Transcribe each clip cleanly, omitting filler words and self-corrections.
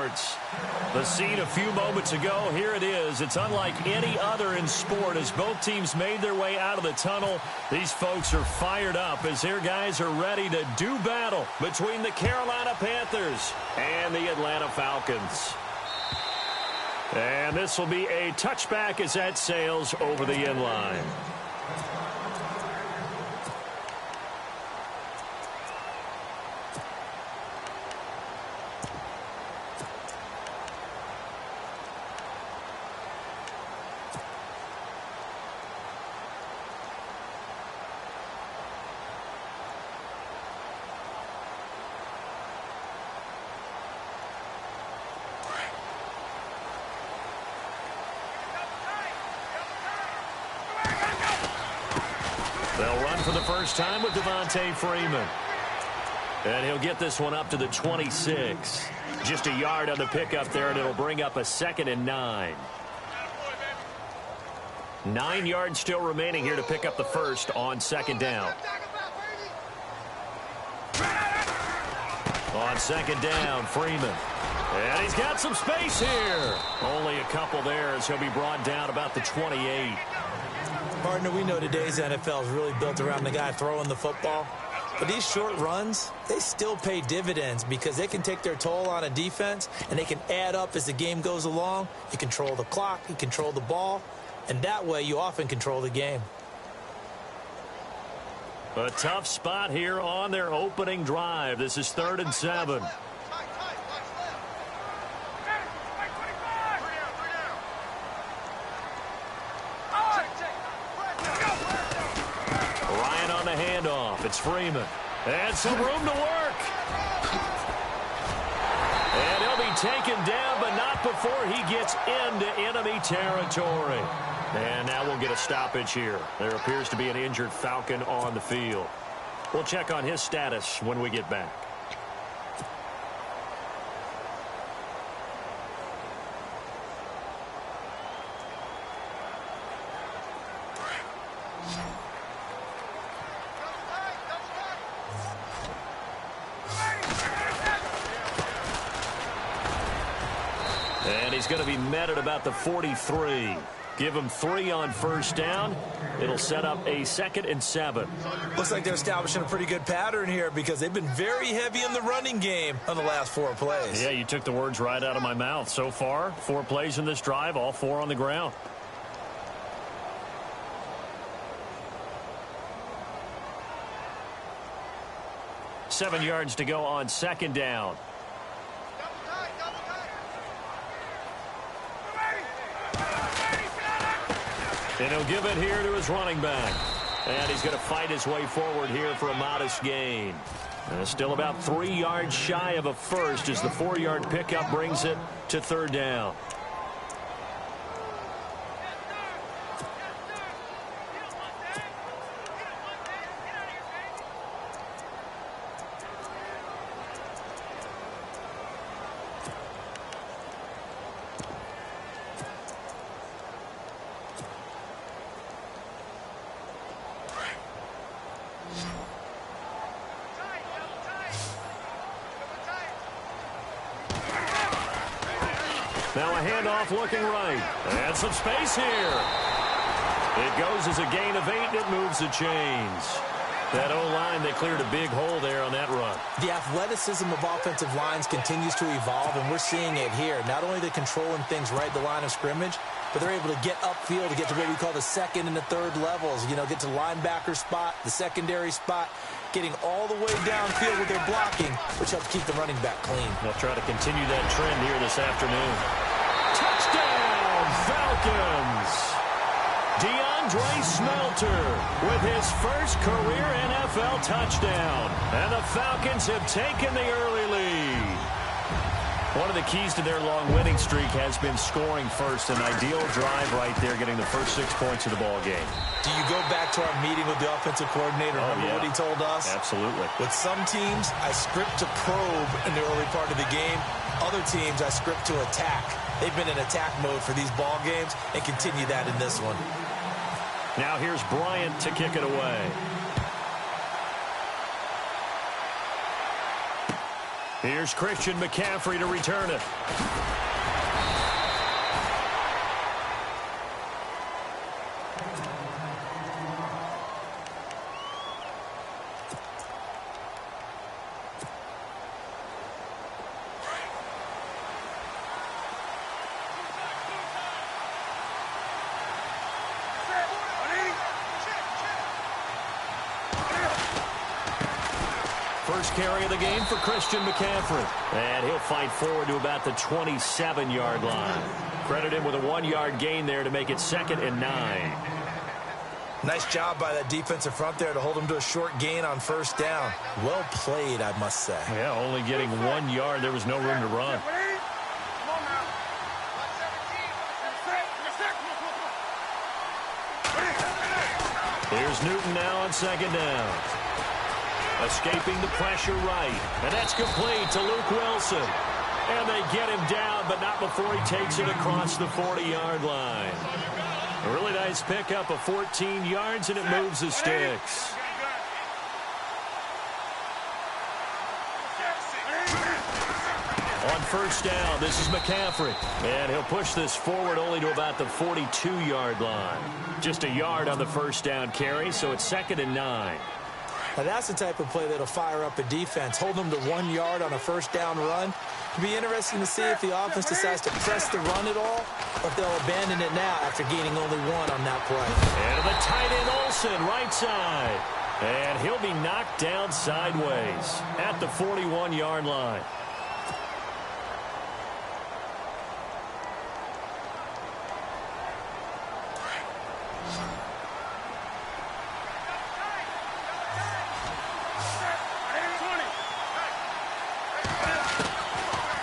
sports. The scene a few moments ago, here it is. It's unlike any other in sport as both teams made their way out of the tunnel. These folks are fired up as their guys are ready to do battle between the Carolina Panthers and the Atlanta Falcons. And this will be a touchback as that sails over the end line. They'll run for the first time with Devontae Freeman. And he'll get this one up to the 26. Just a yard on the pickup there, and it'll bring up a 2nd and 9. 9 yards still remaining here to pick up the first on 2nd down. On 2nd down, Freeman. And he's got some space here. Only a couple there as he'll be brought down about the 28. Partner, we know today's NFL is really built around the guy throwing the football. But these short runs, they still pay dividends because they can take their toll on a defense and they can add up as the game goes along. You control the clock, you control the ball, and that way you often control the game. A tough spot here on their opening drive. This is 3rd and 7. It's Freeman. And some room to work. And he'll be taken down, but not before he gets into enemy territory. And now we'll get a stoppage here. There appears to be an injured Falcon on the field. We'll check on his status when we get back. And he's going to be met at about the 43. Give him 3 on first down. It'll set up a 2nd and 7. Looks like they're establishing a pretty good pattern here because they've been very heavy in the running game on the last 4 plays. Yeah, you took the words right out of my mouth. So far, 4 plays in this drive, all 4 on the ground. Seven yards to go on 2nd down. And he'll give it here to his running back. And he's going to fight his way forward here for a modest gain. Still about 3 yards shy of a first as the 4-yard pickup brings it to 3rd down. Now a handoff looking right. And some space here. It goes as a gain of 8, and it moves the chains. That O-line, they cleared a big hole there on that run. The athleticism of offensive lines continues to evolve, and we're seeing it here. Not only they're controlling things right at the line of scrimmage, but they're able to get upfield to get to what we call the 2nd and the 3rd levels. You know, get to linebacker spot, the secondary spot, getting all the way downfield with their blocking, which helps keep the running back clean. They'll try to continue that trend here this afternoon. Touchdown, Falcons! DeAndre Smelter with his first career NFL touchdown. And the Falcons have taken the early lead. One of the keys to their long winning streak has been scoring first. An ideal drive right there, getting the first 6 points of the ball game. Do you go back to our meeting with the offensive coordinator? Remember what he told us? Absolutely. With some teams, I script to probe in the early part of the game. Other teams, I script to attack. They've been in attack mode for these ball games and continue that in this one. Now here's Bryant to kick it away. Here's Christian McCaffrey to return it. First carry of the game for Christian McCaffrey. And he'll fight forward to about the 27-yard line. Credit him with a 1-yard gain there to make it 2nd and 9. Nice job by that defensive front there to hold him to a short gain on first down. Well played, I must say. Yeah, only getting 1 yard. There was no room to run. Here's Newton now on 2nd down. Escaping the pressure right. And that's complete to Luke Wilson. And they get him down, but not before he takes it across the 40-yard line. A really nice pickup of 14 yards, and it moves the sticks. On first down, this is McCaffrey. And he'll push this forward only to about the 42-yard line. Just a yard on the first down carry, so it's 2nd and 9. Now that's the type of play that'll fire up a defense. Hold them to 1 yard on a first down run. It'll be interesting to see if the offense decides to press the run at all, or if they'll abandon it now after gaining only 1 on that play. And the tight end Olsen, right side. And he'll be knocked down sideways at the 41-yard line.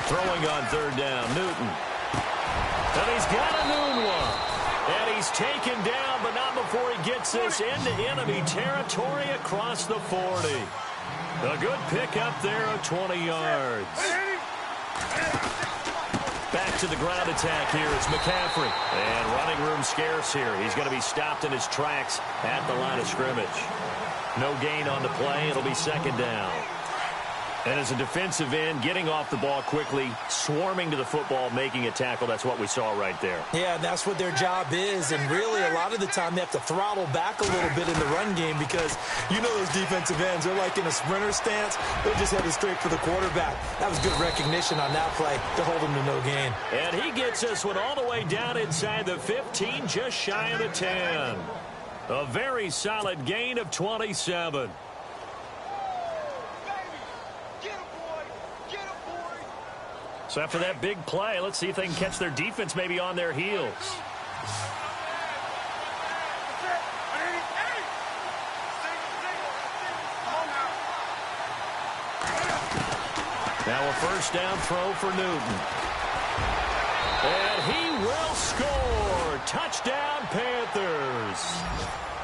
Throwing on 3rd down, Newton. And he's got a new one. And he's taken down, but not before he gets this into enemy territory across the 40. A good pickup there of 20 yards. Back to the ground attack here. It's McCaffrey. And running room scarce here. He's going to be stopped in his tracks at the line of scrimmage. No gain on the play. It'll be 2nd down. And as a defensive end, getting off the ball quickly, swarming to the football, making a tackle, that's what we saw right there. Yeah, that's what their job is. And really, a lot of the time, they have to throttle back a little bit in the run game because you know those defensive ends, they're like in a sprinter stance. They're just headed straight for the quarterback. That was good recognition on that play to hold him to no gain. And he gets this one all the way down inside the 15, just shy of the 10. A very solid gain of 27. So after that big play, let's see if they can catch their defense maybe on their heels. Now a first down throw for Newton. And he will score. Touchdown, Panthers.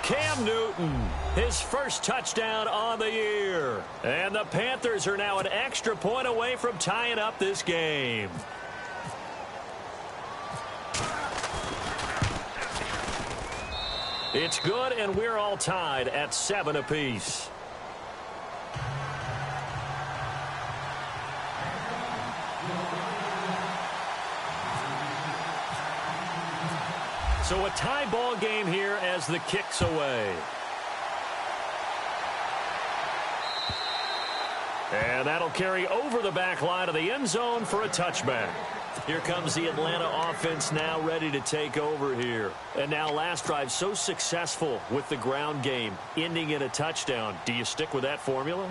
Cam Newton, his first touchdown on the year. And the Panthers are now an extra point away from tying up this game. It's good, and we're all tied at 7 apiece. So a tie ball game here as the kick's away. And that'll carry over the back line of the end zone for a touchback. Here comes the Atlanta offense now ready to take over here. And now last drive so successful with the ground game, ending in a touchdown. Do you stick with that formula?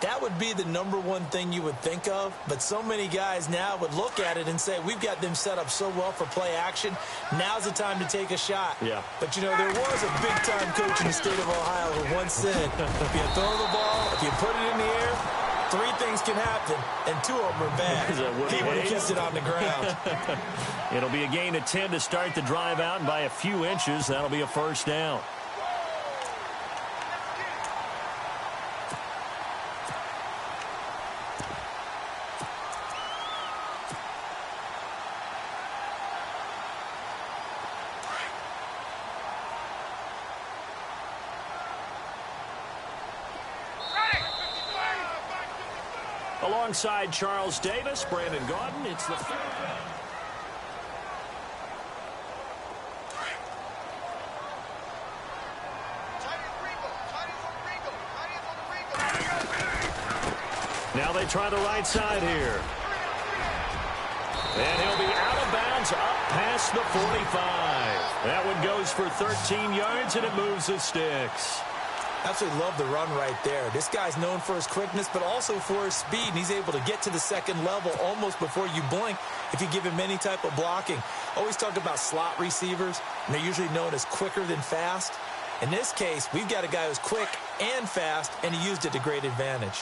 That would be the #1 thing you would think of, but so many guys now would look at it and say, we've got them set up so well for play action. Now's the time to take a shot. Yeah. But, you know, there was a big-time coach in the state of Ohio who once said, if you throw the ball, if you put it in the air, 3 things can happen, and 2 of them are bad. He would have kissed it on the ground. It'll be a gain of 10 to start the drive out, and by a few inches, that'll be a first down. Alongside Charles Davis, Brandon Gaudin, it's the third. Now they try the right side here. And he'll be out of bounds up past the 45. That one goes for 13 yards, and it moves the sticks. Absolutely love the run right there. This guy's known for his quickness, but also for his speed. And he's able to get to the second level almost before you blink if you give him any type of blocking. Always talk about slot receivers, and they're usually known as quicker than fast. In this case, we've got a guy who's quick and fast, and he used it to great advantage.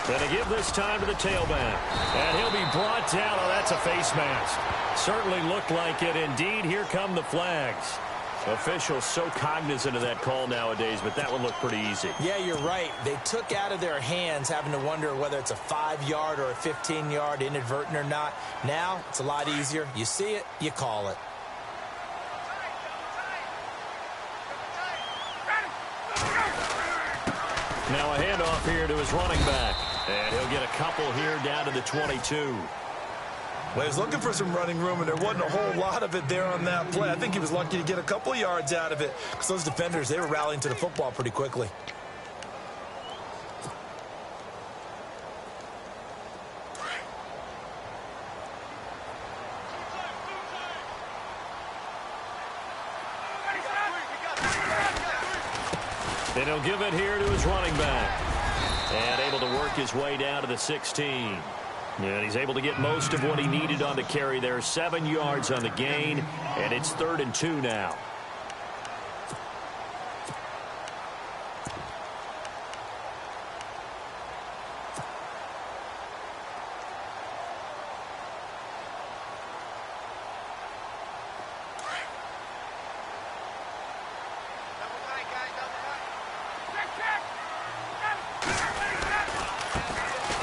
Going to give this time to the tailback. And he'll be brought down. Oh, that's a face mask. Certainly looked like it. Indeed, here come the flags. Officials so cognizant of that call nowadays, but that one looked pretty easy. Yeah, you're right. They took out of their hands having to wonder whether it's a 5-yard or a 15-yard inadvertent or not. Now, it's a lot easier. You see it, you call it. Now a handoff here to his running back. And he'll get a couple here down to the 22. Well, he was looking for some running room, and there wasn't a whole lot of it there on that play. I think he was lucky to get a couple of yards out of it because those defenders, they were rallying to the football pretty quickly. And he'll give it here to his running back. And able to work his way down to the 16. And he's able to get most of what he needed on the carry there. 7 yards on the gain. And it's 3rd and 2 now.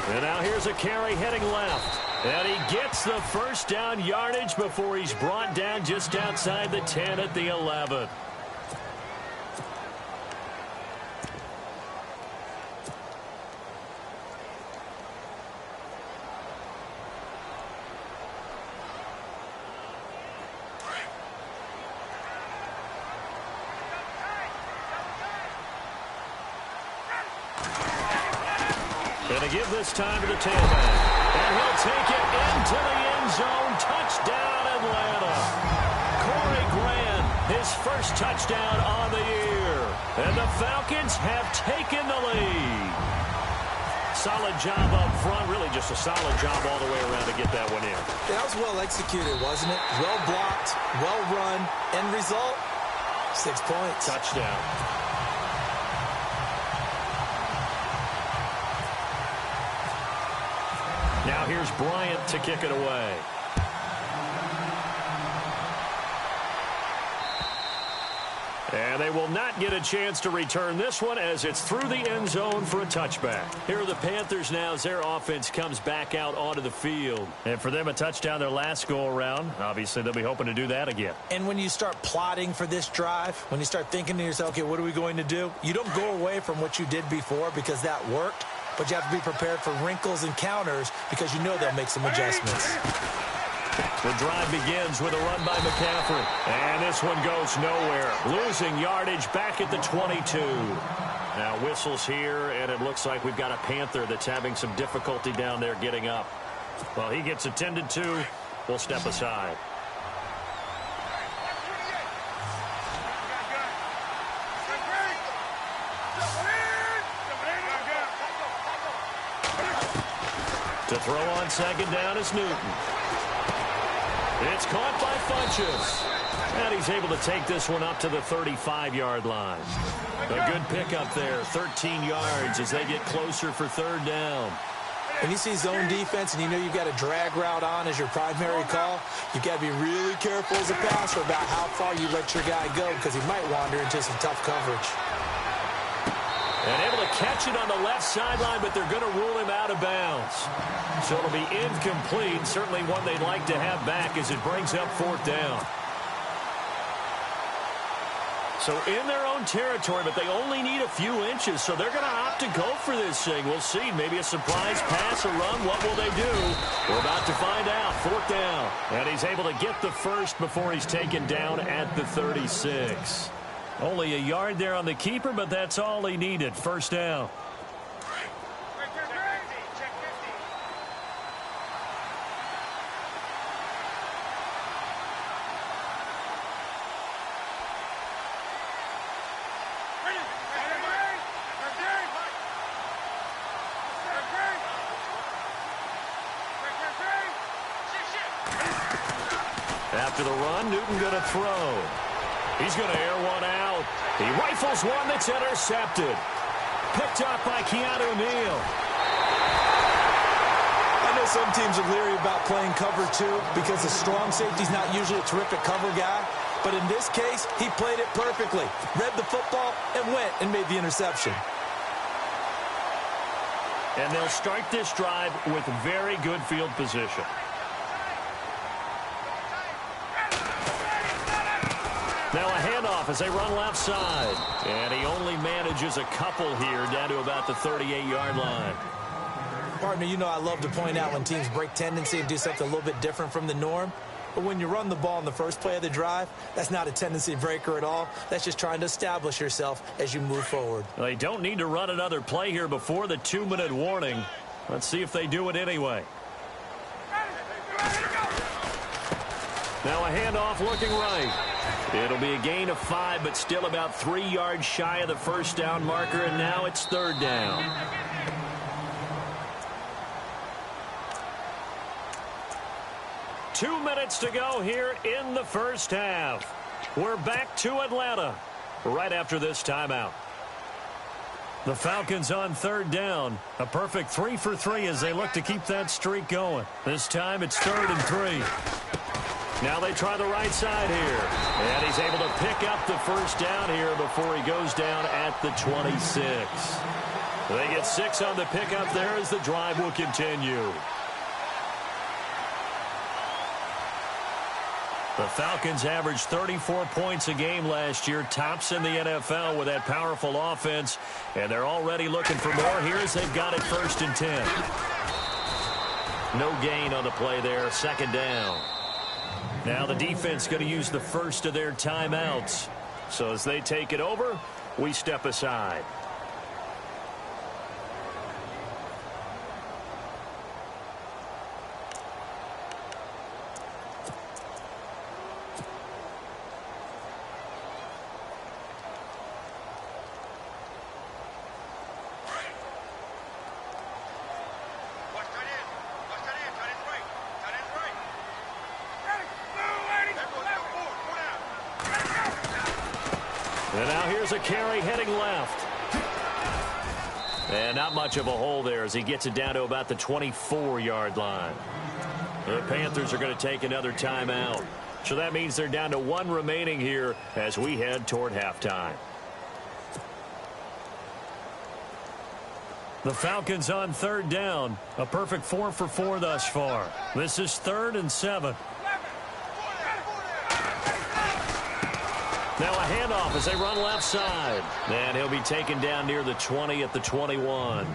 And now here's a carry heading left. And he gets the first down yardage before he's brought down just outside the 10 at the 11. Going to give this time to the tailback. And he'll take it into the end zone. Touchdown, Atlanta. Corey Graham, his first touchdown on the year. And the Falcons have taken the lead. Solid job up front. Really just a solid job all the way around to get that one in. That was well executed, wasn't it? Well blocked, well run. End result, 6 points. Touchdown. Now here's Bryant to kick it away. And they will not get a chance to return this one as it's through the end zone for a touchback. Here are the Panthers now as their offense comes back out onto the field. And for them, a touchdown their last go-around. Obviously, they'll be hoping to do that again. And when you start plotting for this drive, when you start thinking to yourself, okay, what are we going to do? You don't go away from what you did before because that worked. But you have to be prepared for wrinkles and counters because you know they'll make some adjustments. The drive begins with a run by McCaffrey. And this one goes nowhere. Losing yardage back at the 22. Now whistles here, and it looks like we've got a Panther that's having some difficulty down there getting up. Well, he gets attended to. We'll step aside. To throw on second down is Newton. It's caught by Funchess. And he's able to take this one up to the 35-yard line. A good pickup there, 13 yards as they get closer for 3rd down. When you see zone defense and you know you've got a drag route on as your primary call, you've got to be really careful as a passer about how far you let your guy go because he might wander into some tough coverage. And able to catch it on the left sideline, but they're going to rule him out of bounds. So it'll be incomplete. Certainly one they'd like to have back as it brings up 4th down. So in their own territory, but they only need a few inches, so they're going to opt to go for this thing. We'll see. Maybe a surprise pass, a run. What will they do? We're about to find out. 4th down. And he's able to get the first before he's taken down at the 36. Only a yard there on the keeper, but that's all he needed. 1st down. After the run, Newton going to throw. He's going to air one out. He rifles one that's intercepted. Picked up by Keanu Neal. I know some teams are leery about playing cover 2 because the strong safety's not usually a terrific cover guy. But in this case, he played it perfectly. Read the football and went and made the interception. And they'll start this drive with very good field position. Now a handoff as they run left side. And he only manages a couple here down to about the 38-yard line. Partner, you know I love to point out when teams break tendency and do something a little bit different from the norm. But when you run the ball in the first play of the drive, that's not a tendency breaker at all. That's just trying to establish yourself as you move forward. Well, they don't need to run another play here before the 2-minute warning. Let's see if they do it anyway. Now a handoff looking right. It'll be a gain of 5, but still about 3 yards shy of the 1st down marker, and now it's 3rd down. Two minutes to go here in the 1st half. We're back to Atlanta right after this timeout. The Falcons on 3rd down. A perfect 3 for 3 as they look to keep that streak going. This time it's 3rd and 3. Now they try the right side here. And he's able to pick up the 1st down here before he goes down at the 26. They get 6 on the pickup there as the drive will continue. The Falcons averaged 34 points a game last year, tops in the NFL with that powerful offense. And they're already looking for more here as they've got it 1st and 10. No gain on the play there, 2nd down. Now the defense going to use the first of their timeouts. So as they take it over, we step aside. And now here's a carry heading left. And not much of a hole there as he gets it down to about the 24-yard line. The Panthers are going to take another timeout. So that means they're down to 1 remaining here as we head toward halftime. The Falcons on 3rd down. A perfect 4 for 4 thus far. This is 3rd and 7. Now a handoff as they run left side. And he'll be taken down near the 20 at the 21.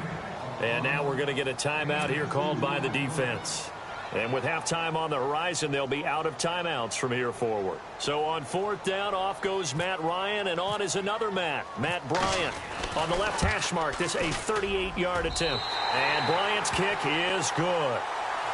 And now we're going to get a timeout here called by the defense. And with halftime on the horizon, they'll be out of timeouts from here forward. So on 4th down, off goes Matt Ryan, and on is another Matt Bryant. On the left hash mark, this a 38-yard attempt. And Bryant's kick is good.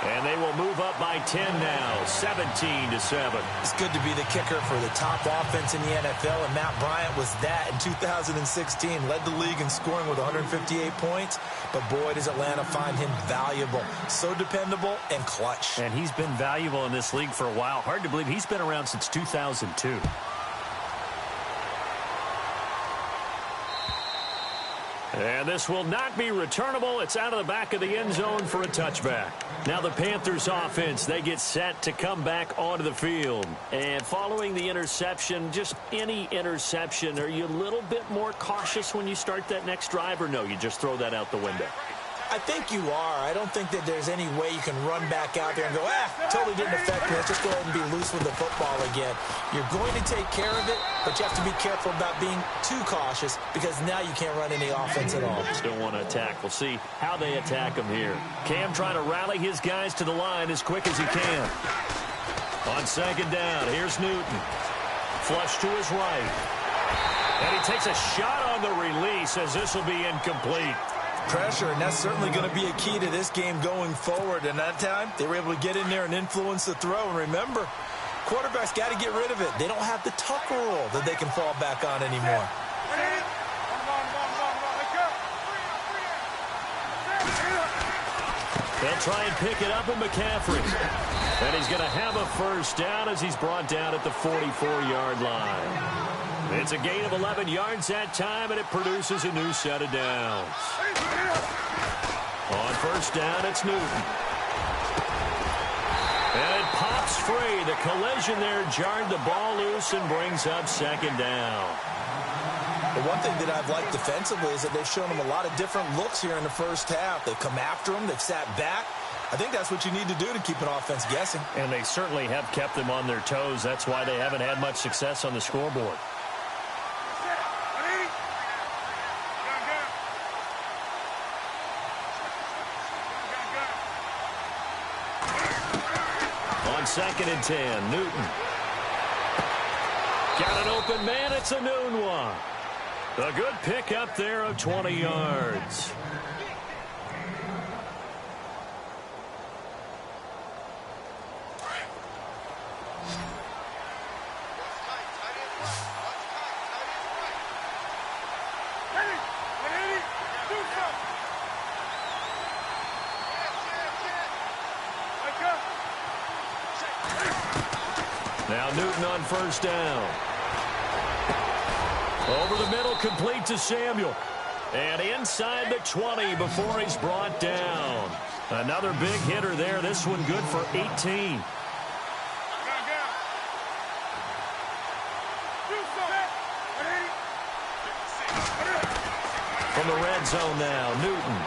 And they will move up by 10 now, 17-7. It's good to be the kicker for the top offense in the NFL, and Matt Bryant was that in 2016. Led the league in scoring with 158 points, but boy, does Atlanta find him valuable. So dependable and clutch. And he's been valuable in this league for a while. Hard to believe he's been around since 2002. And this will not be returnable. It's out of the back of the end zone for a touchback. Now the Panthers offense, they get set to come back onto the field. And following the interception, just any interception, are you a little bit more cautious when you start that next drive, or no, you just throw that out the window? I think you are. I don't think that there's any way you can run back out there and go, totally didn't affect me. Let's just go ahead and be loose with the football again. You're going to take care of it, but you have to be careful about being too cautious because now you can't run any offense at all. Still want to attack. We'll see how they attack him here. Cam trying to rally his guys to the line as quick as he can. On second down, here's Newton. Flush to his right. And he takes a shot on the release as this will be incomplete. Pressure, and that's certainly going to be a key to this game going forward. And that time, they were able to get in there and influence the throw. And remember, quarterbacks got to get rid of it. They don't have the tucker rule that they can fall back on anymore. They'll try and pick it up with McCaffrey. And he's going to have a first down as he's brought down at the 44-yard line. It's a gain of 11 yards that time, and it produces a new set of downs. On first down, it's Newton. And it pops free. The collision there jarred the ball loose and brings up second down. The one thing that I've liked defensively is that they've shown them a lot of different looks here in the first half. They've come after them. They've sat back. I think that's what you need to do to keep an offense guessing. And they certainly have kept them on their toes. That's why they haven't had much success on the scoreboard. On second and 10, Newton. Got an open man. It's a noon one. A good pick up there of 20 yards. Now Newton on first down. Over the middle, complete to Samuel. And inside the 20 before he's brought down. Another big hitter there. This one good for 18. From the red zone now, Newton.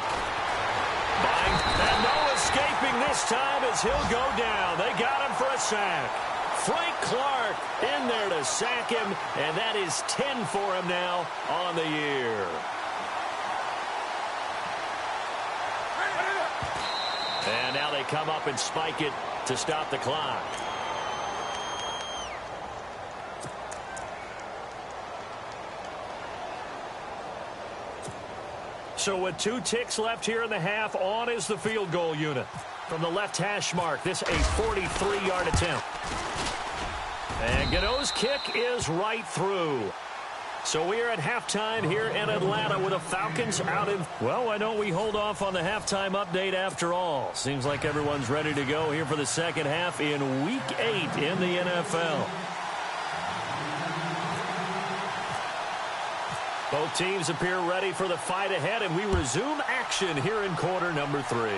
And no escaping this time as he'll go down. They got him for a sack. Frank Clark in there to sack him, and that is 10 for him now on the year. And now they come up and spike it to stop the clock. So with 2 ticks left here in the half, on is the field goal unit. From the left hash mark, this a 43-yard attempt. And Gano's kick is right through. So we are at halftime here in Atlanta with the Falcons out in... Well, why don't we hold off on the halftime update after all? Seems like everyone's ready to go here for the second half in Week 8 in the NFL. Both teams appear ready for the fight ahead, and we resume action here in quarter number 3.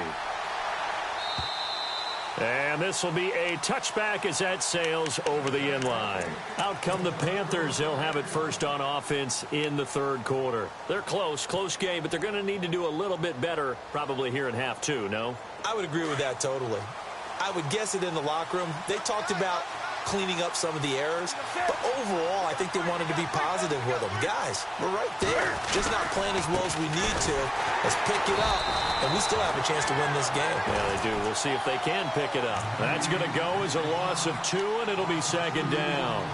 And this will be a touchback as that sails over the end line. Out come the Panthers. They'll have it first on offense in the third quarter. They're close game, but they're going to need to do a little bit better probably here in half 2, no? I would agree with that totally. I would guess it in the locker room. They talked about cleaning up some of the errors, but overall, I think they wanted to be positive with them. Guys, we're right there. Just not playing as well as we need to. Let's pick it up, and we still have a chance to win this game. Yeah, they do. We'll see if they can pick it up. That's going to go as a loss of 2, and it'll be second down.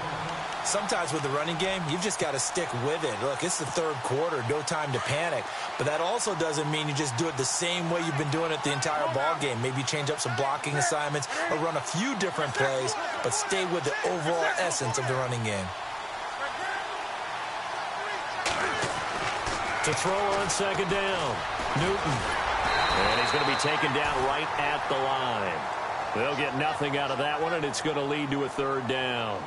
Sometimes with the running game, you've just got to stick with it. Look, it's the third quarter, no time to panic. But that also doesn't mean you just do it the same way you've been doing it the entire ball game. Maybe change up some blocking assignments or run a few different plays, but stay with the overall essence of the running game. To throw on second down, Newton. And he's going to be taken down right at the line. They'll get nothing out of that one, and it's going to lead to a third down.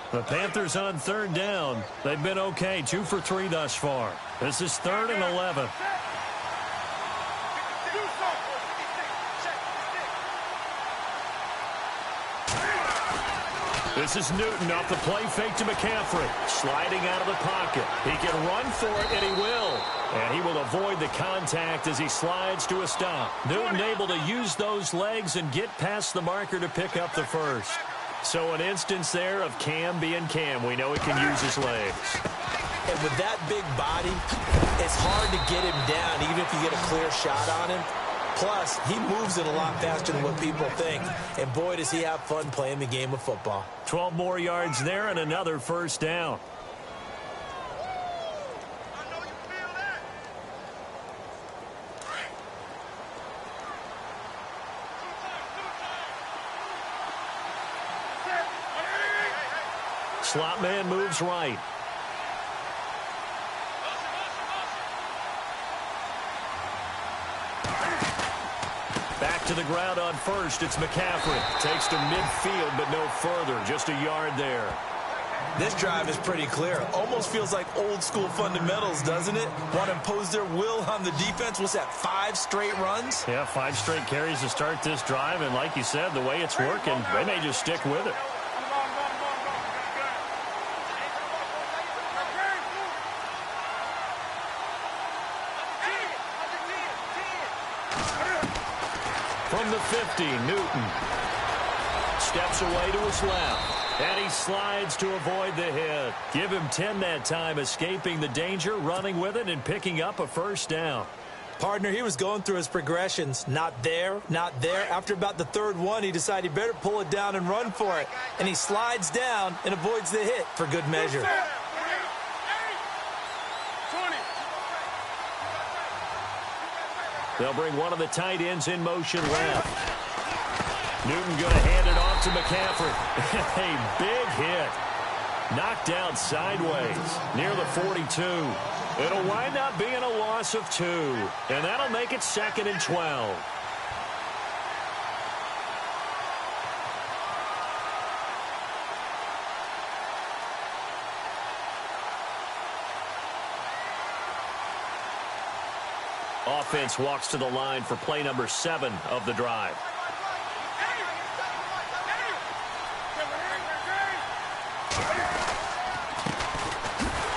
The Panthers on third down. They've been okay, 2 for 3 thus far. This is 3rd and 11. This is Newton off the play fake to McCaffrey. Sliding out of the pocket. He can run for it, and he will. And he will avoid the contact as he slides to a stop. Newton able to use those legs and get past the marker to pick up the first. So an instance there of Cam being Cam. We know he can use his legs. And with that big body, it's hard to get him down, even if you get a clear shot on him. Plus, he moves it a lot faster than what people think. And boy, does he have fun playing the game of football. 12 more yards there and another first down. Slot man moves right. Back to the ground on first. It's McCaffrey. Takes to midfield, but no further. Just a yard there. This drive is pretty clear. Almost feels like old school fundamentals, doesn't it? Want to impose their will on the defense. What's that, 5 straight runs? Yeah, 5 straight carries to start this drive. And like you said, the way it's working, they may just stick with it. From the 50, Newton steps away to his left, and he slides to avoid the hit. Give him 10 that time, escaping the danger, running with it, and picking up a first down. Partner, he was going through his progressions. Not there, not there. After about the third one, he decided he better pull it down and run for it. And he slides down and avoids the hit for good measure. They'll bring one of the tight ends in motion left. Newton going to hand it off to McCaffrey. A big hit. Knocked out sideways near the 42. It'll wind up being a loss of 2. And that'll make it 2nd and 12. Offense walks to the line for play number 7 of the drive.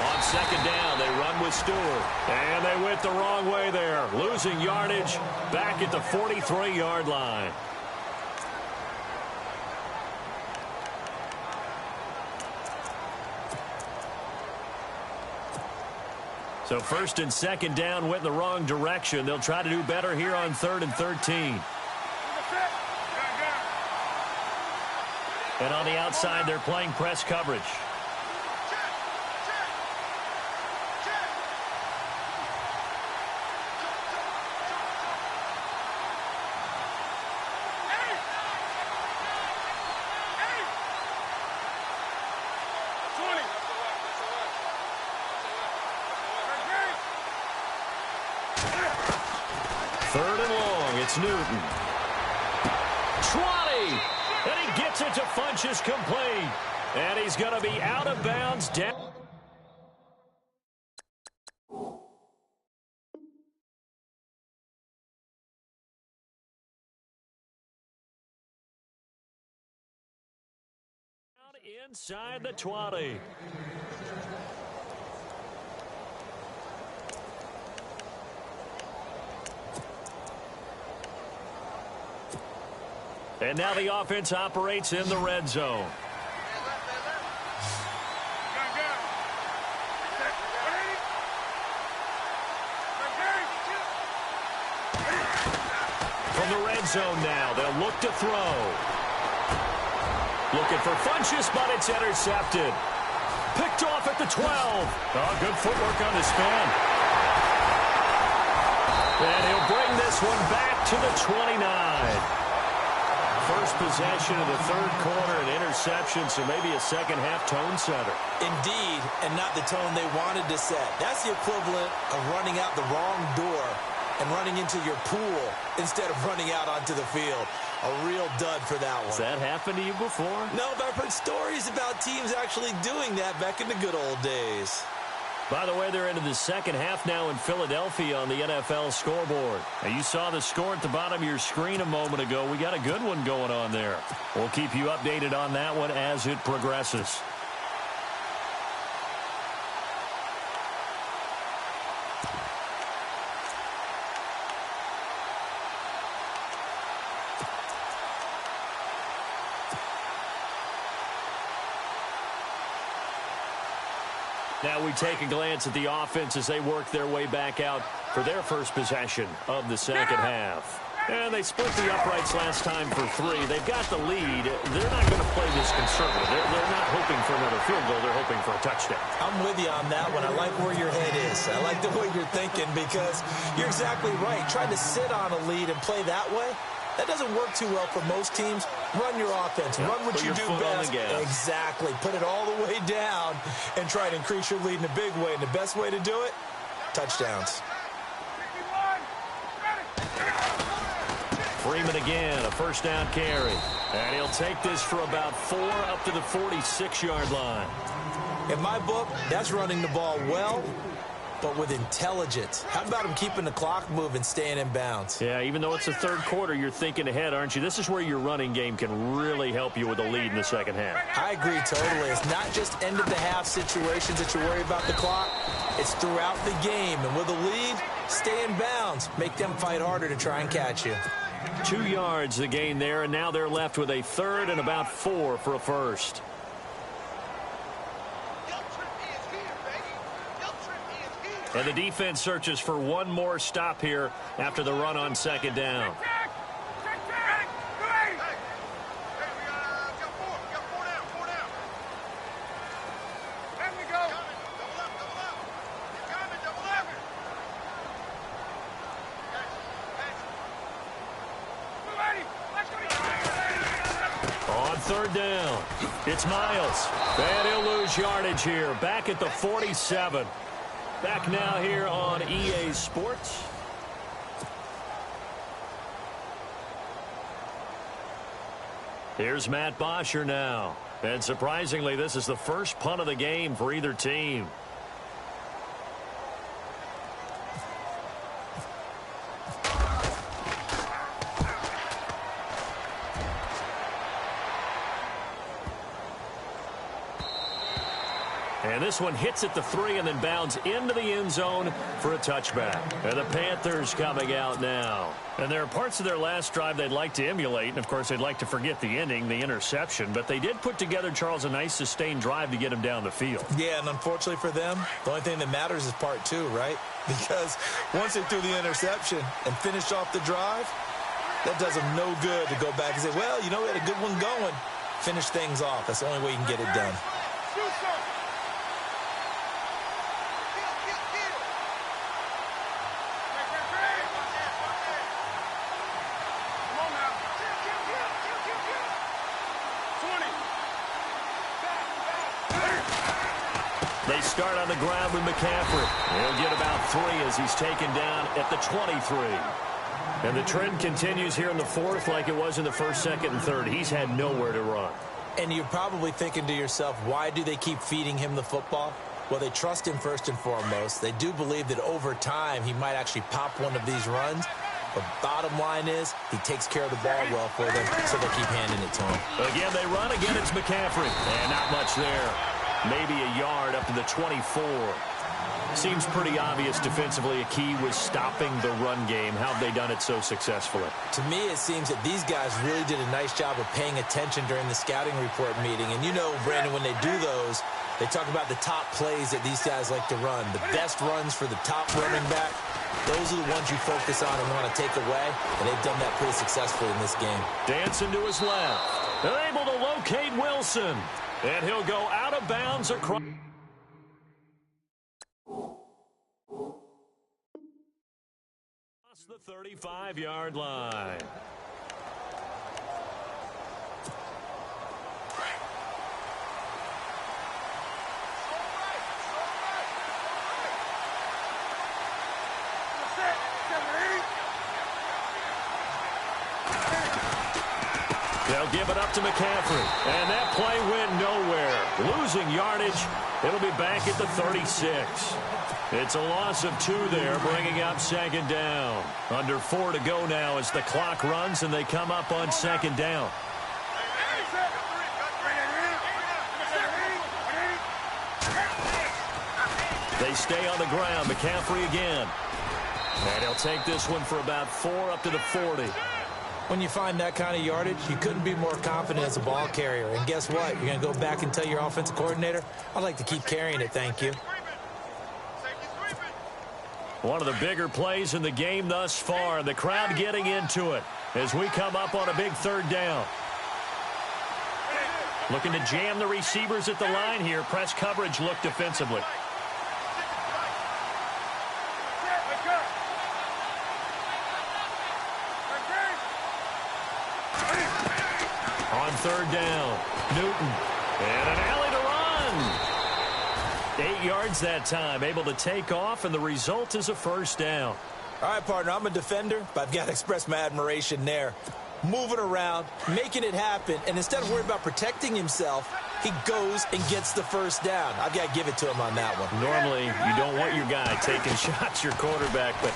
On second down, they run with Stewart. And they went the wrong way there. Losing yardage back at the 43-yard line. So 1st and 2nd down went in the wrong direction. They'll try to do better here on 3rd and 13. And on the outside, they're playing press coverage. It's Newton. 20. And he gets it to Funchess complete. And he's going to be out of bounds down. Inside the 20. And now the offense operates in the red zone. From the red zone now, they'll look to throw. Looking for Funchess, but it's intercepted. Picked off at the 12. Oh, good footwork on the span. And he'll bring this one back to the 29. First possession of the 3rd quarter, an interception, so maybe a second-half tone setter. Indeed, and not the tone they wanted to set. That's the equivalent of running out the wrong door and running into your pool instead of running out onto the field. A real dud for that one. Has that happened to you before? No, but I've heard stories about teams actually doing that back in the good old days. By the way, they're into the second half now in Philadelphia on the NFL scoreboard. Now, you saw the score at the bottom of your screen a moment ago. We got a good one going on there. We'll keep you updated on that one as it progresses. Now we take a glance at the offense as they work their way back out for their first possession of the second half. And they split the uprights last time for 3. They've got the lead. They're not going to play this conservative. They're not hoping for another field goal. They're hoping for a touchdown. I'm with you on that one. I like where your head is. I like the way you're thinking because you're exactly right. Trying to sit on a lead and play that way, that doesn't work too well for most teams. Run your offense. Yep. Run what you do best. Exactly. Put it all the way down and try to increase your lead in a big way. And the best way to do it, touchdowns. Freeman again, a first down carry. And he'll take this for about 4 up to the 46-yard line. In my book, that's running the ball well, but with intelligence. How about him keeping the clock moving, staying in bounds? Yeah, even though it's the third quarter, you're thinking ahead, aren't you? This is where your running game can really help you with a lead in the second half. I agree totally. It's not just end-of-the-half situations that you worry about the clock. It's throughout the game. And with a lead, stay in bounds. Make them fight harder to try and catch you. 2 yards the gain there, and now they're left with a third and about 4 for a first. And the defense searches for one more stop here after the run on second down. On third down, it's Miles. And he'll lose yardage here, back at the 47. Back now here on EA Sports. Here's Matt Bosher now. And surprisingly, this is the first punt of the game for either team. And this one hits at the 3 and then bounds into the end zone for a touchback. And the Panthers coming out now. And there are parts of their last drive they'd like to emulate. And, of course, they'd like to forget the ending, the interception. But they did put together, Charles, a nice sustained drive to get him down the field. Yeah, and unfortunately for them, the only thing that matters is part 2, right? Because once they threw the interception and finished off the drive, that does them no good to go back and say, well, you know, we had a good one going. Finish things off. That's the only way you can get it done. They start on the ground with McCaffrey. He'll get about 3 as he's taken down at the 23. And the trend continues here in the fourth like it was in the first, second, and third. He's had nowhere to run. And you're probably thinking to yourself, why do they keep feeding him the football? Well, they trust him first and foremost. They do believe that over time he might actually pop one of these runs. But bottom line is he takes care of the ball well for them, so they keep handing it to him. Again, they run. Again, it's McCaffrey. And not much there. Maybe a yard up to the 24. Seems pretty obvious defensively a key was stopping the run game. How have they done it so successfully? To me, it seems that these guys really did a nice job of paying attention during the scouting report meeting. And you know, Brandon, when they do those, they talk about the top plays that these guys like to run. The best runs for the top running back, those are the ones you focus on and want to take away. And they've done that pretty successfully in this game. Dancing to his left. They're able to locate Wilson. And he'll go out of bounds across the 35-yard line. They'll give it up to McCaffrey. And that play went nowhere. Losing yardage. It'll be back at the 36. It's a loss of 2 there, bringing up second down. Under 4 to go now as the clock runs and they come up on second down. They stay on the ground. McCaffrey again. And he'll take this one for about 4 up to the 40. When you find that kind of yardage, you couldn't be more confident as a ball carrier. And guess what? You're going to go back and tell your offensive coordinator, I'd like to keep carrying it, thank you. One of the bigger plays in the game thus far, and the crowd getting into it as we come up on a big third down. Looking to jam the receivers at the line here. Press coverage look defensively. On third down, Newton. And an alley to run. 8 yards that time, able to take off, and the result is a first down. All right, partner, I'm a defender, but I've got to express my admiration there. Moving around, making it happen, and instead of worrying about protecting himself, he goes and gets the first down. I've got to give it to him on that one. Normally, you don't want your guy taking shots, your quarterback, but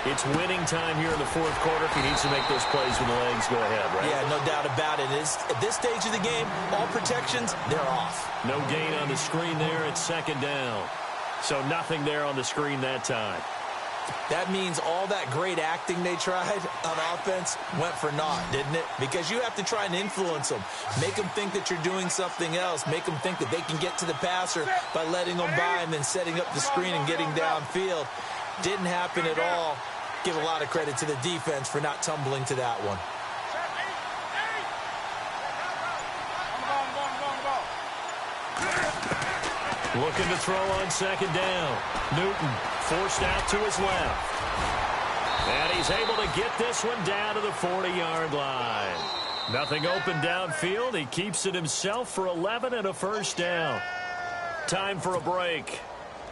it's winning time here in the fourth quarter if he needs to make those plays when the legs go ahead, right? Yeah, no doubt about it. At this stage of the game, all protections, they're off. No gain on the screen there. It's second down. So nothing there on the screen that time. That means all that great acting they tried on offense went for naught, didn't it? Because you have to try and influence them. Make them think that you're doing something else. Make them think that they can get to the passer by letting them by and then setting up the screen and getting downfield. Didn't happen at all. Give a lot of credit to the defense for not tumbling to that one. Looking to throw on second down. Newton forced out to his left. And he's able to get this one down to the 40-yard line. Nothing open downfield. He keeps it himself for 11 and a first down. Time for a break.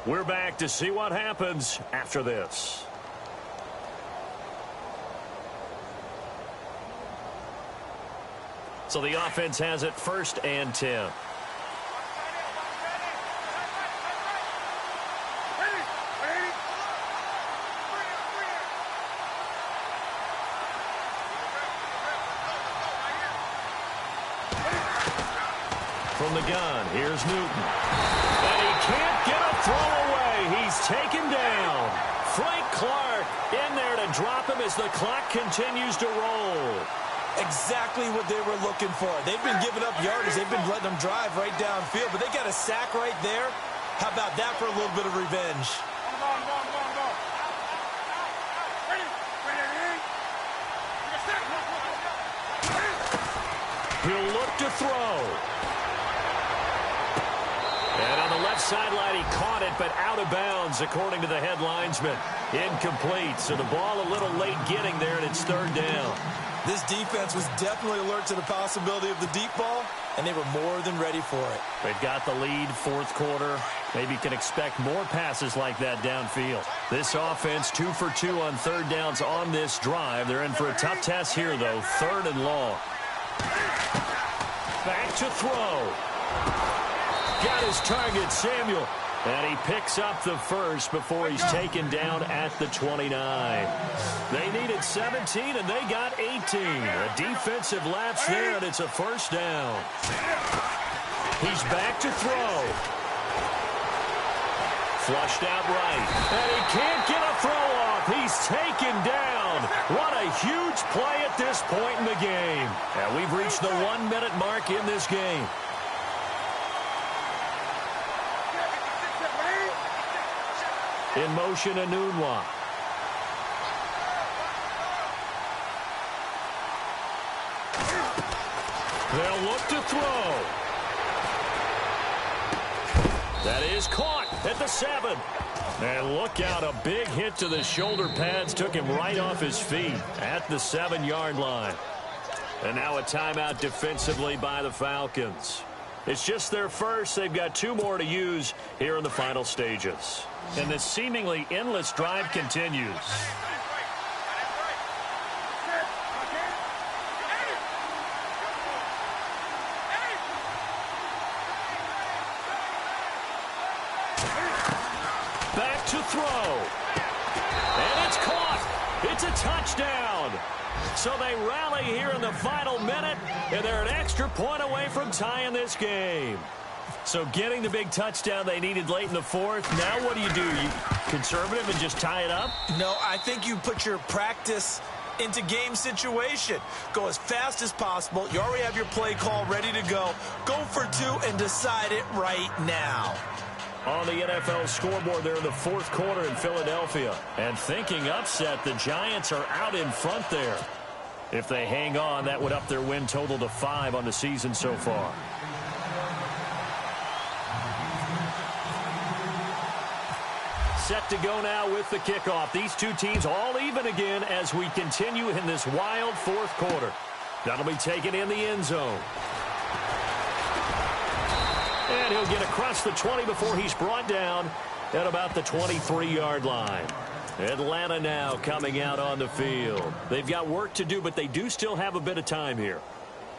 We're back to see what happens after this. So the offense has it 1st and 10. From the gun, here's Newton. And he can't get a throw away. He's taken down. Frank Clark in there to drop him as the clock continues to roll. Exactly what they were looking for. They've been giving up yardage. They've been letting them drive right downfield, but they got a sack right there. How about that for a little bit of revenge? He'll look to throw. And on the left sideline, he caught it, but out of bounds, according to the head linesman. Incomplete, so the ball a little late getting there, and it's third down. This defense was definitely alert to the possibility of the deep ball, and they were more than ready for it. They've got the lead, fourth quarter. Maybe can expect more passes like that downfield. This offense 2 for 2 on third downs on this drive. They're in for a tough test here, though. 3rd and long. Back to throw. Got his target, Samuel. And he picks up the first before he's taken down at the 29. They needed 17, and they got 18. A defensive lapse there, and it's a first down. He's back to throw. Flushed out right. And he can't get a throw off. He's taken down. What a huge play at this point in the game. And we've reached the 1-minute mark in this game. In motion, Anunwa. They'll look to throw. That is caught at the 7. And look out, a big hit to the shoulder pads took him right off his feet at the 7-yard line. And now a timeout defensively by the Falcons. It's just their first. They've got 2 more to use here in the final stages. And this seemingly endless drive continues. throw. And it's caught. It's a touchdown. So they rally here in the final minute, and they're an extra point away from tying this game. So getting the big touchdown they needed late in the fourth. Now what do? You conservative and just tie it up? No, I think you put your practice into game situation. Go as fast as possible. You already have your play call ready to go. Go for two and decide it right now. On the NFL scoreboard, they're in the fourth quarter in Philadelphia. And thinking upset, the Giants are out in front there. If they hang on, that would up their win total to 5 on the season so far. Set to go now with the kickoff. These two teams all even again as we continue in this wild fourth quarter. That'll be taken in the end zone. And he'll get across the 20 before he's brought down at about the 23-yard line. Atlanta now coming out on the field. They've got work to do, but they do still have a bit of time here.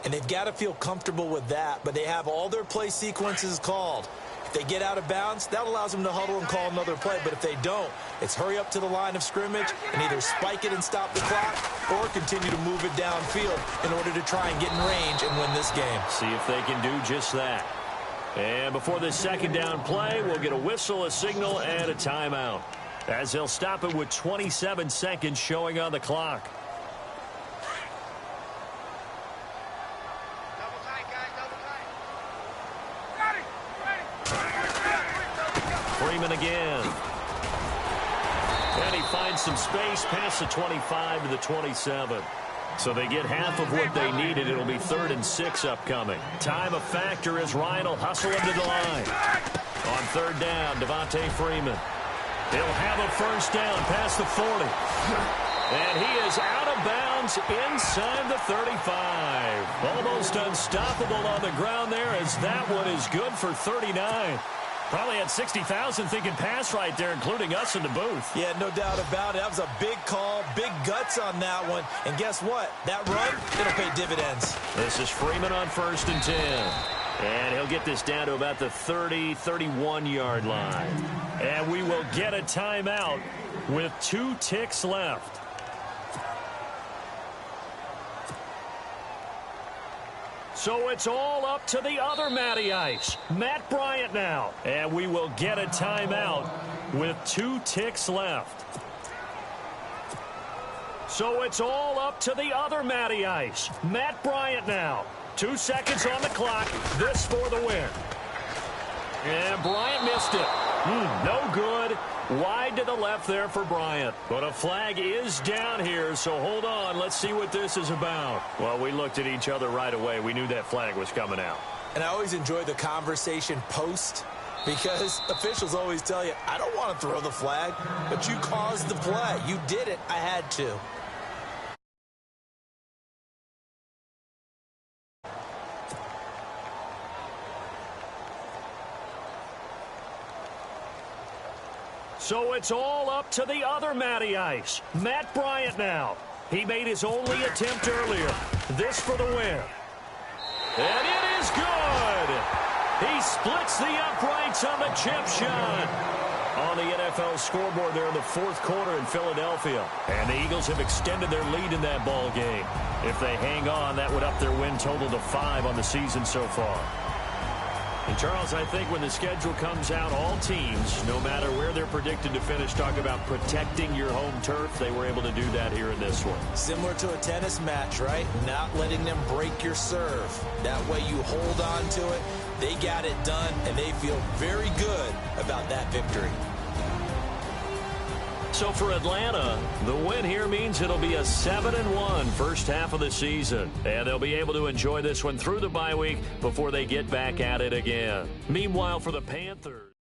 And they've got to feel comfortable with that, but they have all their play sequences called. If they get out of bounds, that allows them to huddle and call another play. But if they don't, it's hurry up to the line of scrimmage and either spike it and stop the clock or continue to move it downfield in order to try and get in range and win this game. See if they can do just that. And before this second down play, we'll get a whistle, a signal, and a timeout, as they'll stop it with 27 seconds showing on the clock. Freeman again. And he finds some space past the 25 to the 27. So they get half of what they needed. It'll be 3rd and 6 upcoming. Time a factor as Ryan will hustle him to the line. On 3rd down, Devontae Freeman. He'll have a first down past the 40. And he is out of bounds inside the 35. Almost unstoppable on the ground there as that one is good for 39. Probably had 60,000 thinking pass right there, including us in the booth. Yeah, no doubt about it. That was a big call, big guts on that one. And guess what? That run, it'll pay dividends. This is Freeman on 1st and 10. And he'll get this down to about the 30, 31-yard line. And we will get a timeout with 2 ticks left. So it's all up to the other Matty Ice, Matt Bryant now. And we will get a timeout with 2 ticks left. So it's all up to the other Matty Ice, Matt Bryant now. 2 seconds on the clock, this for the win. And Bryant missed it. No good. Wide to the left there for Bryant. But a flag is down here, so hold on. Let's see what this is about. Well, we looked at each other right away. We knew that flag was coming out. And I always enjoy the conversation post because officials always tell you, I don't want to throw the flag, but you caused the play. You did it. I had to. So it's all up to the other Matty Ice, Matt Bryant now. He made his only attempt earlier. This for the win. And it is good. He splits the uprights on the chip shot. On the NFL scoreboard, they're in the fourth quarter in Philadelphia. And the Eagles have extended their lead in that ball game. If they hang on, that would up their win total to 5 on the season so far. And, Charles, I think when the schedule comes out, all teams, no matter where they're predicted to finish, talk about protecting your home turf. They were able to do that here in this one. Similar to a tennis match, right? Not letting them break your serve. That way you hold on to it. They got it done, and they feel very good about that victory. So for Atlanta, the win here means it'll be a 7-1 first half of the season. And they'll be able to enjoy this one through the bye week before they get back at it again. Meanwhile, for the Panthers.